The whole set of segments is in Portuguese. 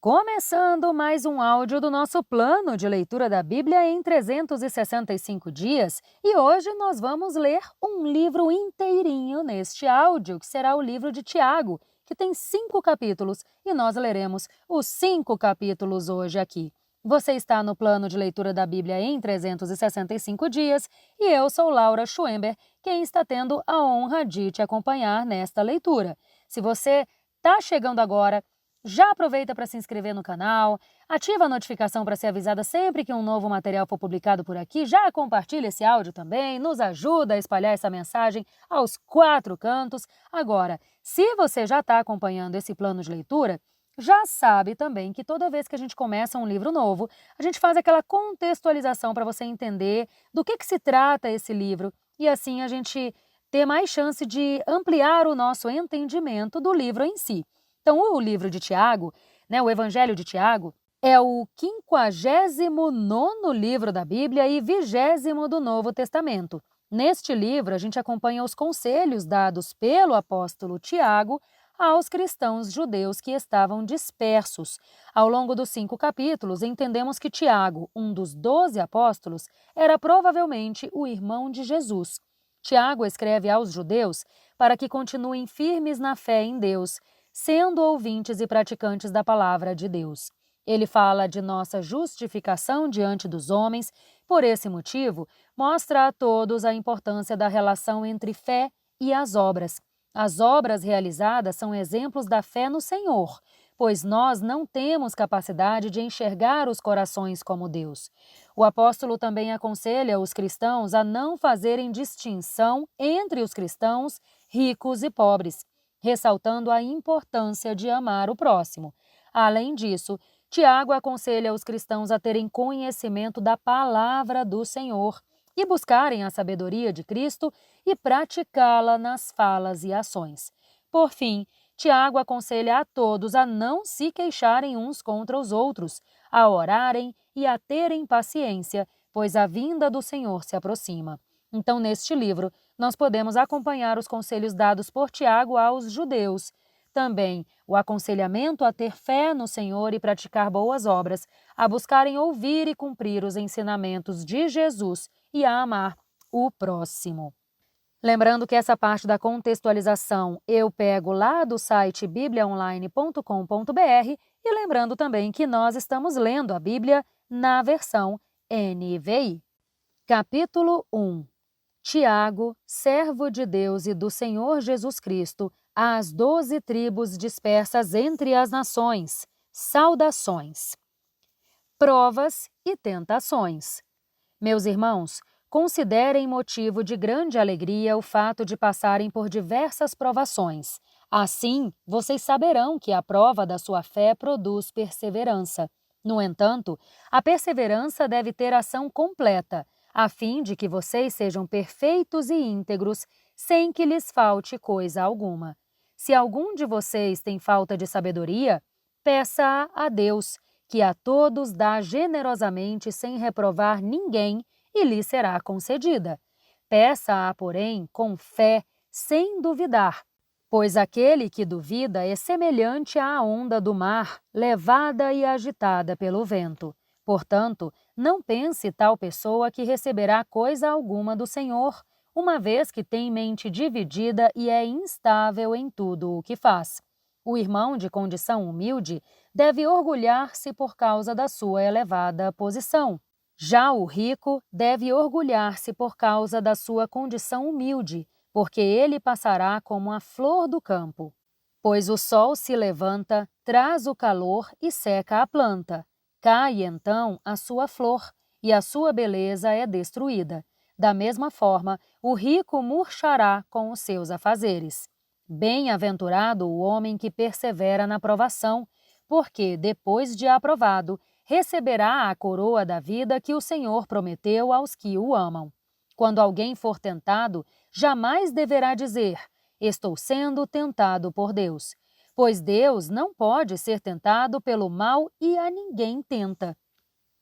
Começando mais um áudio do nosso plano de leitura da Bíblia em 365 dias, e hoje nós vamos ler um livro inteirinho neste áudio, que será o livro de Tiago, que tem 5 capítulos, e nós leremos os 5 capítulos hoje aqui. Você está no plano de leitura da Bíblia em 365 dias, e eu sou Laura Schwember, quem está tendo a honra de te acompanhar nesta leitura. Se você está chegando agora, já aproveita para se inscrever no canal, ativa a notificação para ser avisada sempre que um novo material for publicado por aqui, já compartilha esse áudio também, nos ajuda a espalhar essa mensagem aos 4 cantos. Agora, se você já está acompanhando esse plano de leitura, já sabe também que toda vez que a gente começa um livro novo, a gente faz aquela contextualização para você entender do que se trata esse livro e assim a gente ter mais chance de ampliar o nosso entendimento do livro em si. Então, o livro de Tiago, o Evangelho de Tiago, é o 59º livro da Bíblia e 20º do Novo Testamento. Neste livro, a gente acompanha os conselhos dados pelo apóstolo Tiago aos cristãos judeus que estavam dispersos. Ao longo dos 5 capítulos, entendemos que Tiago, um dos 12 apóstolos, era provavelmente o irmão de Jesus. Tiago escreve aos judeus para que continuem firmes na fé em Deus, sendo ouvintes e praticantes da palavra de Deus. Ele fala de nossa justificação diante dos homens. Por esse motivo, mostra a todos a importância da relação entre fé e as obras. As obras realizadas são exemplos da fé no Senhor, pois nós não temos capacidade de enxergar os corações como Deus. O apóstolo também aconselha os cristãos a não fazerem distinção entre os cristãos ricos e pobres, ressaltando a importância de amar o próximo. Além disso, Tiago aconselha os cristãos a terem conhecimento da palavra do Senhor e buscarem a sabedoria de Cristo e praticá-la nas falas e ações. Por fim, Tiago aconselha a todos a não se queixarem uns contra os outros, a orarem e a terem paciência, pois a vinda do Senhor se aproxima. Então, neste livro, nós podemos acompanhar os conselhos dados por Tiago aos judeus. Também o aconselhamento a ter fé no Senhor e praticar boas obras, a buscarem ouvir e cumprir os ensinamentos de Jesus e a amar o próximo. Lembrando que essa parte da contextualização eu pego lá do site bibliaonline.com.br e lembrando também que nós estamos lendo a Bíblia na versão NVI. Capítulo 1. Tiago, servo de Deus e do Senhor Jesus Cristo, às 12 tribos dispersas entre as nações. Saudações. Provas e tentações. Meus irmãos, considerem motivo de grande alegria o fato de passarem por diversas provações. Assim, vocês saberão que a prova da sua fé produz perseverança. No entanto, a perseverança deve ter ação completa, a fim de que vocês sejam perfeitos e íntegros, sem que lhes falte coisa alguma. Se algum de vocês tem falta de sabedoria, peça-a a Deus, que a todos dá generosamente sem reprovar ninguém, e lhe será concedida. Peça-a, porém, com fé, sem duvidar, pois aquele que duvida é semelhante à onda do mar, levada e agitada pelo vento. Portanto, não pense tal pessoa que receberá coisa alguma do Senhor, uma vez que tem mente dividida e é instável em tudo o que faz. O irmão de condição humilde deve orgulhar-se por causa da sua elevada posição. Já o rico deve orgulhar-se por causa da sua condição humilde, porque ele passará como a flor do campo. Pois o sol se levanta, traz o calor e seca a planta. Cai então a sua flor, e a sua beleza é destruída. Da mesma forma, o rico murchará com os seus afazeres. Bem-aventurado o homem que persevera na provação, porque, depois de aprovado, receberá a coroa da vida que o Senhor prometeu aos que o amam. Quando alguém for tentado, jamais deverá dizer: estou sendo tentado por Deus. Pois Deus não pode ser tentado pelo mal e a ninguém tenta.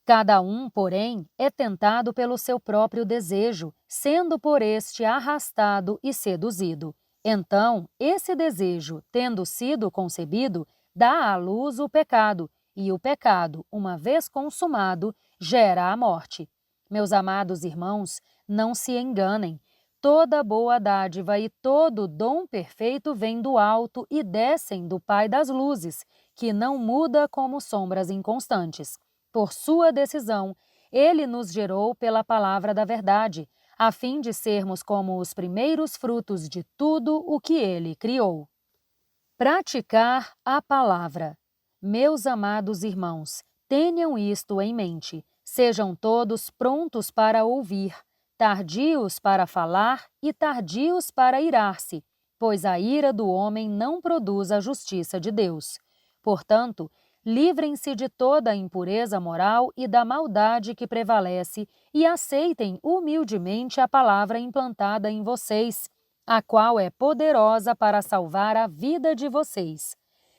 Cada um, porém, é tentado pelo seu próprio desejo, sendo por este arrastado e seduzido. Então, esse desejo, tendo sido concebido, dá à luz o pecado, e o pecado, uma vez consumado, gera a morte. Meus amados irmãos, não se enganem. Toda boa dádiva e todo dom perfeito vem do alto e descem do Pai das luzes, que não muda como sombras inconstantes. Por sua decisão, ele nos gerou pela palavra da verdade, a fim de sermos como os primeiros frutos de tudo o que ele criou. Praticar a palavra. Meus amados irmãos, tenham isto em mente. Sejam todos prontos para ouvir, tardios para falar e tardios para irar-se, pois a ira do homem não produz a justiça de Deus. Portanto, livrem-se de toda a impureza moral e da maldade que prevalece e aceitem humildemente a palavra implantada em vocês, a qual é poderosa para salvar a vida de vocês.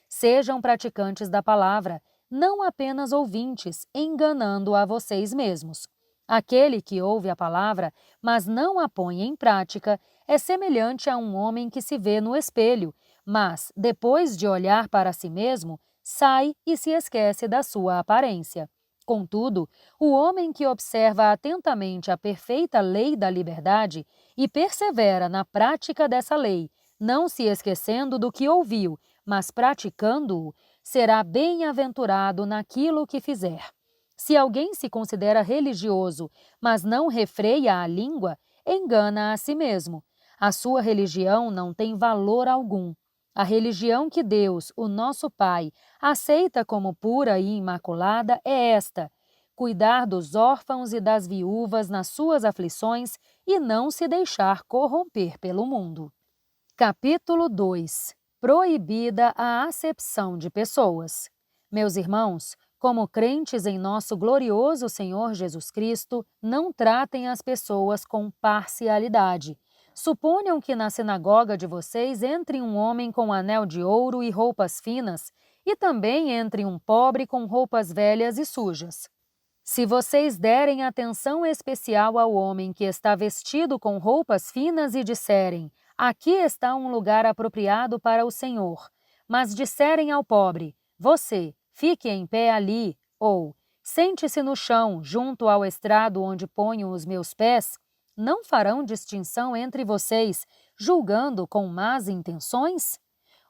Sejam praticantes da palavra, não apenas ouvintes, enganando a vocês mesmos. Aquele que ouve a palavra, mas não a põe em prática, é semelhante a um homem que se vê no espelho, mas, depois de olhar para si mesmo, sai e se esquece da sua aparência. Contudo, o homem que observa atentamente a perfeita lei da liberdade e persevera na prática dessa lei, não se esquecendo do que ouviu, mas praticando-o, será bem-aventurado naquilo que fizer. Se alguém se considera religioso, mas não refreia a língua, engana a si mesmo. A sua religião não tem valor algum. A religião que Deus, o nosso Pai, aceita como pura e imaculada é esta: cuidar dos órfãos e das viúvas nas suas aflições e não se deixar corromper pelo mundo. Capítulo 2. Proibida a acepção de pessoas. Meus irmãos, como crentes em nosso glorioso Senhor Jesus Cristo, não tratem as pessoas com parcialidade. Suponham que na sinagoga de vocês entre um homem com anel de ouro e roupas finas, e também entre um pobre com roupas velhas e sujas. Se vocês derem atenção especial ao homem que está vestido com roupas finas e disserem: aqui está um lugar apropriado para o Senhor, mas disserem ao pobre: você, fique em pé ali, ou sente-se no chão, junto ao estrado onde ponho os meus pés, não farão distinção entre vocês, julgando com más intenções?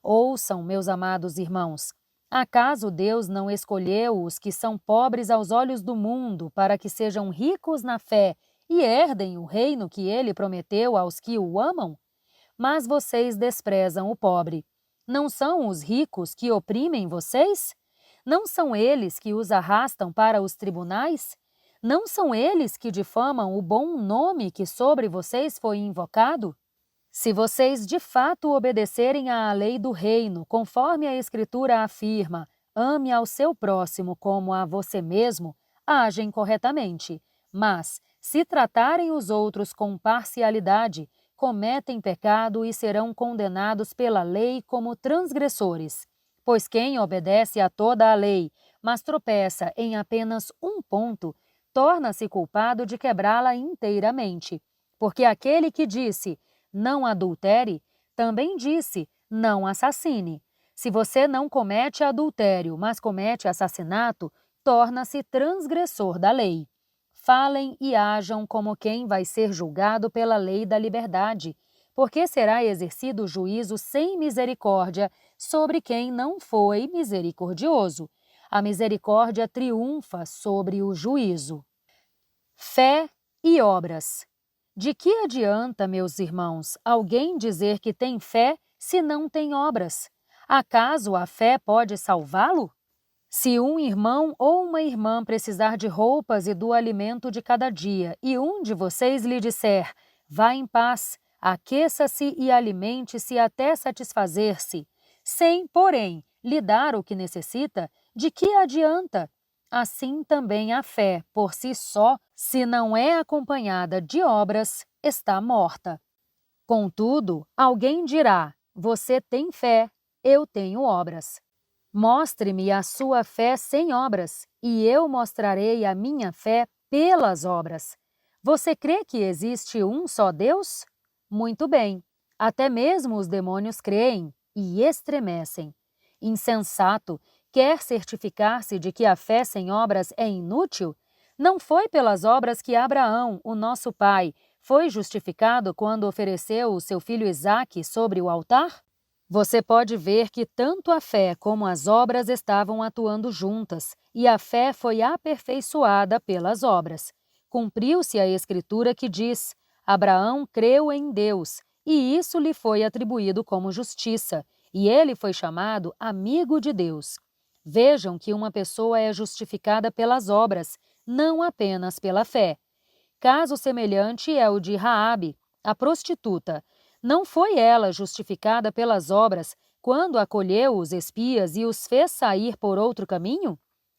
Ouçam, meus amados irmãos, acaso Deus não escolheu os que são pobres aos olhos do mundo para que sejam ricos na fé e herdem o reino que ele prometeu aos que o amam? Mas vocês desprezam o pobre. Não são os ricos que oprimem vocês? Não são eles que os arrastam para os tribunais? Não são eles que difamam o bom nome que sobre vocês foi invocado? Se vocês de fato obedecerem à lei do reino, conforme a Escritura afirma, ame ao seu próximo como a você mesmo, agem corretamente. Mas, se tratarem os outros com parcialidade, cometem pecado e serão condenados pela lei como transgressores. Pois quem obedece a toda a lei, mas tropeça em apenas um ponto, torna-se culpado de quebrá-la inteiramente. Porque aquele que disse, não adultere, também disse, não assassine. Se você não comete adultério, mas comete assassinato, torna-se transgressor da lei. Falem e hajam como quem vai ser julgado pela lei da liberdade, porque será exercido juízo sem misericórdia sobre quem não foi misericordioso. A misericórdia triunfa sobre o juízo. Fé e obras. De que adianta, meus irmãos, alguém dizer que tem fé se não tem obras? Acaso a fé pode salvá-lo? Se um irmão ou uma irmã precisar de roupas e do alimento de cada dia, e um de vocês lhe disser, vá em paz, aqueça-se e alimente-se até satisfazer-se, sem, porém, lhe dar o que necessita, de que adianta? Assim também a fé, por si só, se não é acompanhada de obras, está morta. Contudo, alguém dirá, você tem fé, eu tenho obras. Mostre-me a sua fé sem obras, e eu mostrarei a minha fé pelas obras. Você crê que existe um só Deus? Muito bem, até mesmo os demônios creem e estremecem. Insensato, Quer certificar-se de que a fé sem obras é inútil? Não foi pelas obras que Abraão, o nosso pai, foi justificado quando ofereceu o seu filho Isaque sobre o altar? Você pode ver que tanto a fé como as obras estavam atuando juntas, e a fé foi aperfeiçoada pelas obras. Cumpriu-se a escritura que diz: Abraão creu em Deus, e isso lhe foi atribuído como justiça, e ele foi chamado amigo de Deus. Vejam que uma pessoa é justificada pelas obras, não apenas pela fé. Caso semelhante é o de Raabe, a prostituta. Não foi ela justificada pelas obras quando acolheu os espias e os fez sair por outro caminho?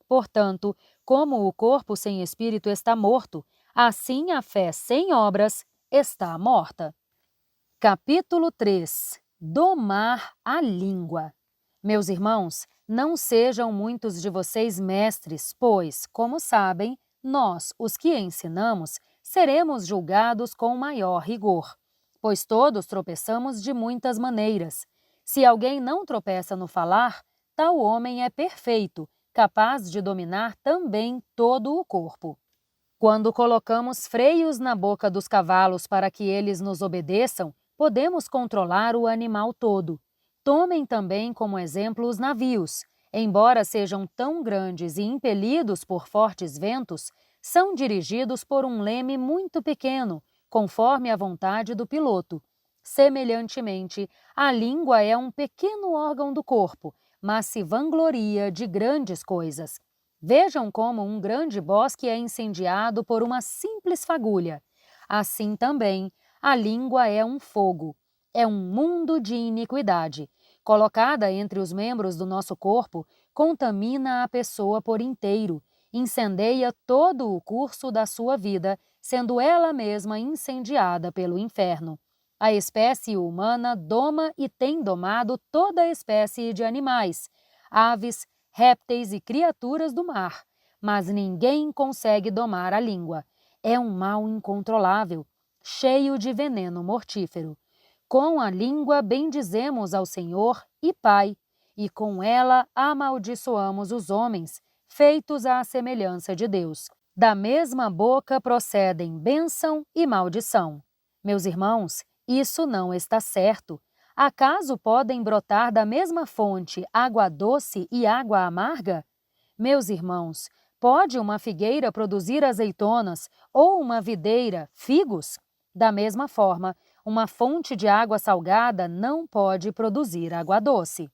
Portanto, como o corpo sem espírito está morto, assim a fé sem obras está morta. Capítulo 3. Domar a língua. Meus irmãos, não sejam muitos de vocês mestres, pois, como sabem, nós, os que ensinamos, seremos julgados com maior rigor. Pois todos tropeçamos de muitas maneiras. Se alguém não tropeça no falar, tal homem é perfeito, capaz de dominar também todo o corpo. Quando colocamos freios na boca dos cavalos para que eles nos obedeçam, podemos controlar o animal todo. Tomem também como exemplo os navios. Embora sejam tão grandes e impelidos por fortes ventos, são dirigidos por um leme muito pequeno, conforme a vontade do piloto. Semelhantemente, a língua é um pequeno órgão do corpo, mas se vangloria de grandes coisas. Vejam como um grande bosque é incendiado por uma simples fagulha. Assim também, a língua é um fogo. É um mundo de iniquidade. Colocada entre os membros do nosso corpo, contamina a pessoa por inteiro, incendeia todo o curso da sua vida, sendo ela mesma incendiada pelo inferno. A espécie humana doma e tem domado toda a espécie de animais, aves, répteis e criaturas do mar, mas ninguém consegue domar a língua. É um mal incontrolável, cheio de veneno mortífero. Com a língua bendizemos ao Senhor e Pai, e com ela amaldiçoamos os homens, feitos à semelhança de Deus. Da mesma boca procedem bênção e maldição. Meus irmãos, isso não está certo. Acaso podem brotar da mesma fonte água doce e água amarga? Meus irmãos, pode uma figueira produzir azeitonas ou uma videira figos? Da mesma forma, uma fonte de água salgada não pode produzir água doce.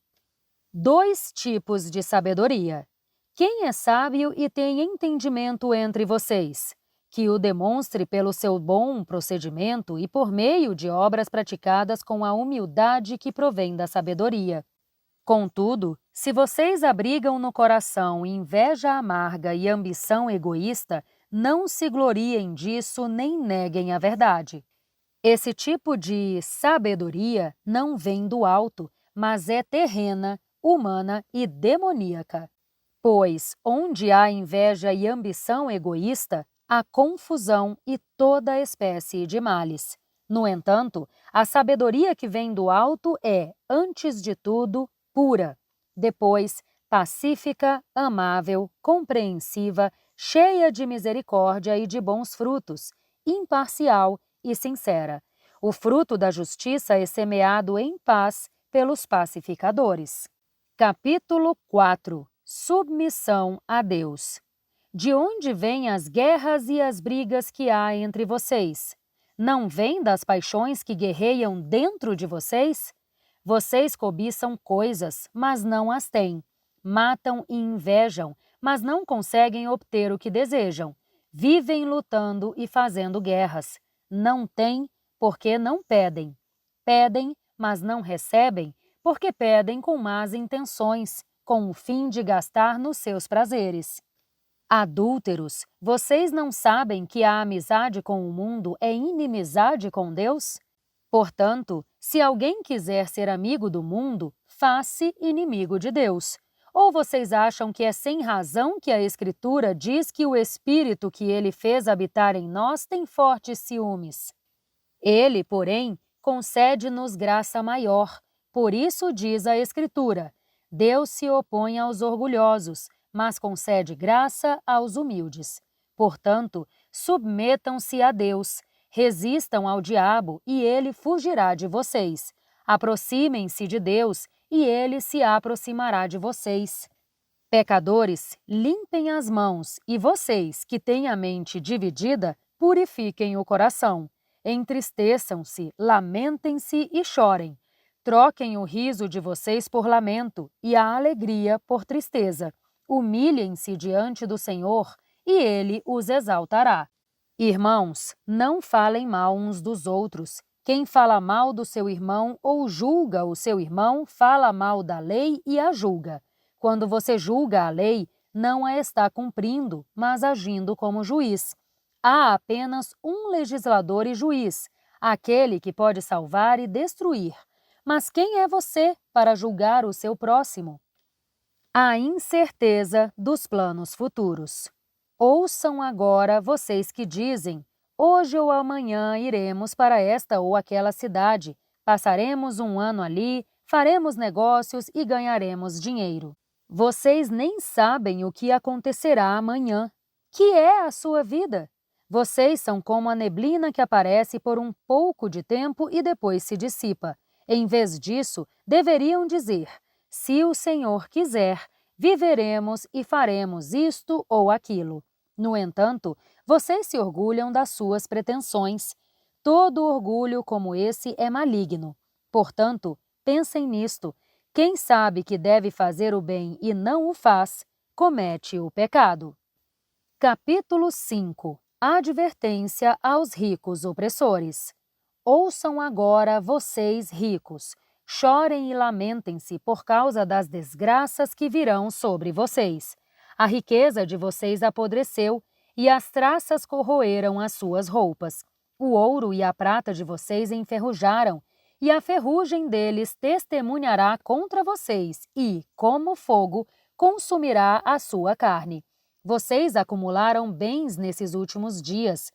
2 tipos de sabedoria. Quem é sábio e tem entendimento entre vocês? Que o demonstre pelo seu bom procedimento e por meio de obras praticadas com a humildade que provém da sabedoria. Contudo, se vocês abrigam no coração inveja amarga e ambição egoísta, não se gloriem disso nem neguem a verdade. Esse tipo de sabedoria não vem do alto, mas é terrena, humana e demoníaca. Pois, onde há inveja e ambição egoísta, há confusão e toda espécie de males. No entanto, a sabedoria que vem do alto é, antes de tudo, pura. Depois, pacífica, amável, compreensiva, cheia de misericórdia e de bons frutos, imparcial e sincera. O fruto da justiça é semeado em paz pelos pacificadores. Capítulo 4. Submissão a Deus. De onde vêm as guerras e as brigas que há entre vocês? Não vêm das paixões que guerreiam dentro de vocês? Vocês cobiçam coisas, mas não as têm. Matam e invejam, mas não conseguem obter o que desejam. Vivem lutando e fazendo guerras. Não têm, porque não pedem. Pedem, mas não recebem, porque pedem com más intenções, com o fim de gastar nos seus prazeres. Adúlteros, vocês não sabem que a amizade com o mundo é inimizade com Deus? Portanto, se alguém quiser ser amigo do mundo, faz-se inimigo de Deus. Ou vocês acham que é sem razão que a Escritura diz que o Espírito que ele fez habitar em nós tem fortes ciúmes? Ele, porém, concede-nos graça maior. Por isso diz a Escritura: Deus se opõe aos orgulhosos, mas concede graça aos humildes. Portanto, submetam-se a Deus, resistam ao diabo e ele fugirá de vocês. Aproximem-se de Deus e ele se aproximará de vocês. Pecadores, limpem as mãos, e vocês, que têm a mente dividida, purifiquem o coração. Entristeçam-se, lamentem-se e chorem. Troquem o riso de vocês por lamento e a alegria por tristeza. Humilhem-se diante do Senhor e Ele os exaltará. Irmãos, não falem mal uns dos outros. Quem fala mal do seu irmão ou julga o seu irmão, fala mal da lei e a julga. Quando você julga a lei, não a está cumprindo, mas agindo como juiz. Há apenas um legislador e juiz, aquele que pode salvar e destruir. Mas quem é você para julgar o seu próximo? A incerteza dos planos futuros. Ouçam agora vocês que dizem: hoje ou amanhã iremos para esta ou aquela cidade, passaremos um ano ali, faremos negócios e ganharemos dinheiro. Vocês nem sabem o que acontecerá amanhã. Que é a sua vida? Vocês são como a neblina que aparece por um pouco de tempo e depois se dissipa. Em vez disso, deveriam dizer: se o Senhor quiser, viveremos e faremos isto ou aquilo. No entanto, vocês se orgulham das suas pretensões. Todo orgulho como esse é maligno. Portanto, pensem nisto. Quem sabe que deve fazer o bem e não o faz, comete o pecado. Capítulo 5. Advertência aos ricos opressores. Ouçam agora, vocês ricos. Chorem e lamentem-se por causa das desgraças que virão sobre vocês. A riqueza de vocês apodreceu e as traças corroeram as suas roupas. O ouro e a prata de vocês enferrujaram, e a ferrugem deles testemunhará contra vocês e, como fogo, consumirá a sua carne. Vocês acumularam bens nesses últimos dias.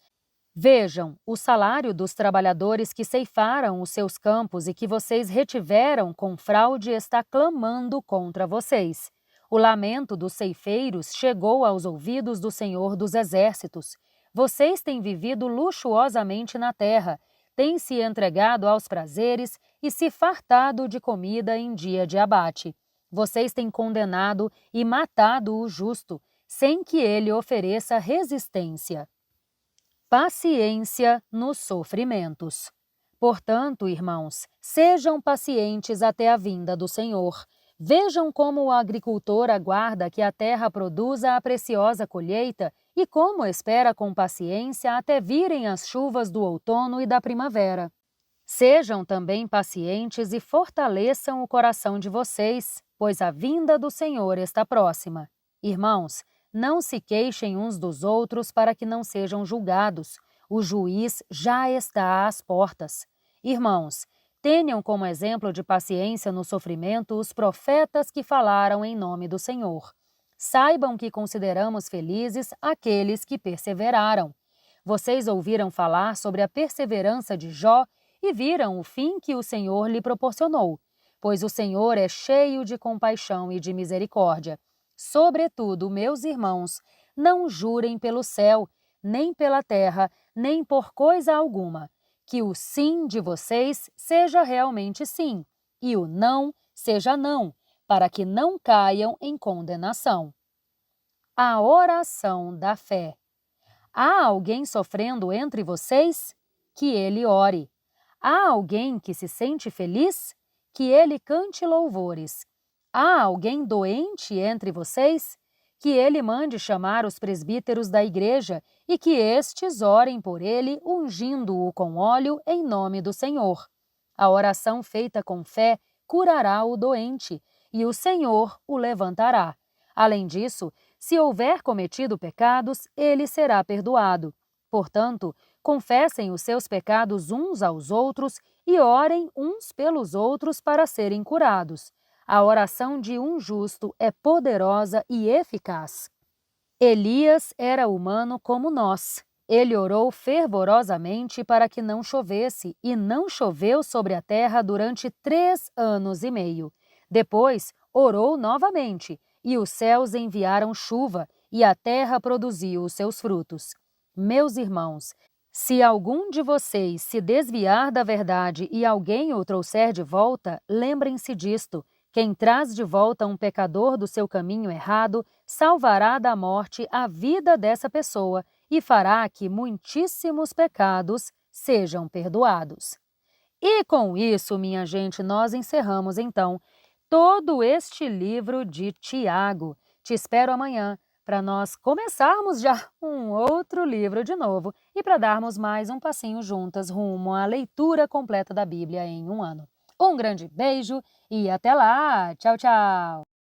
Vejam, o salário dos trabalhadores que ceifaram os seus campos e que vocês retiveram com fraude está clamando contra vocês. O lamento dos ceifeiros chegou aos ouvidos do Senhor dos Exércitos. Vocês têm vivido luxuosamente na terra, têm se entregado aos prazeres e se fartado de comida em dia de abate. Vocês têm condenado e matado o justo, sem que ele ofereça resistência. Paciência nos sofrimentos. Portanto, irmãos, sejam pacientes até a vinda do Senhor. Vejam como o agricultor aguarda que a terra produza a preciosa colheita e como espera com paciência até virem as chuvas do outono e da primavera. Sejam também pacientes e fortaleçam o coração de vocês, pois a vinda do Senhor está próxima. Irmãos, não se queixem uns dos outros para que não sejam julgados. O juiz já está às portas. Irmãos, tenham como exemplo de paciência no sofrimento os profetas que falaram em nome do Senhor. Saibam que consideramos felizes aqueles que perseveraram. Vocês ouviram falar sobre a perseverança de Jó e viram o fim que o Senhor lhe proporcionou, pois o Senhor é cheio de compaixão e de misericórdia. Sobretudo, meus irmãos, não jurem pelo céu, nem pela terra, nem por coisa alguma. Que o sim de vocês seja realmente sim, e o não seja não, para que não caiam em condenação. A oração da fé. Há alguém sofrendo entre vocês? Que ele ore. Há alguém que se sente feliz? Que ele cante louvores. Há alguém doente entre vocês? Que ele mande chamar os presbíteros da igreja e que estes orem por ele, ungindo-o com óleo em nome do Senhor. A oração feita com fé curará o doente, e o Senhor o levantará. Além disso, se houver cometido pecados, ele será perdoado. Portanto, confessem os seus pecados uns aos outros e orem uns pelos outros para serem curados. A oração de um justo é poderosa e eficaz. Elias era humano como nós. Ele orou fervorosamente para que não chovesse, e não choveu sobre a terra durante 3 anos e meio. Depois, orou novamente, e os céus enviaram chuva, e a terra produziu os seus frutos. Meus irmãos, se algum de vocês se desviar da verdade e alguém o trouxer de volta, lembrem-se disto: quem traz de volta um pecador do seu caminho errado, salvará da morte a vida dessa pessoa e fará que muitíssimos pecados sejam perdoados. E com isso, minha gente, nós encerramos então todo este livro de Tiago. Te espero amanhã para nós começarmos já um outro livro de novo e para darmos mais um passinho juntas rumo à leitura completa da Bíblia em um ano. Um grande beijo e até lá! Tchau, tchau!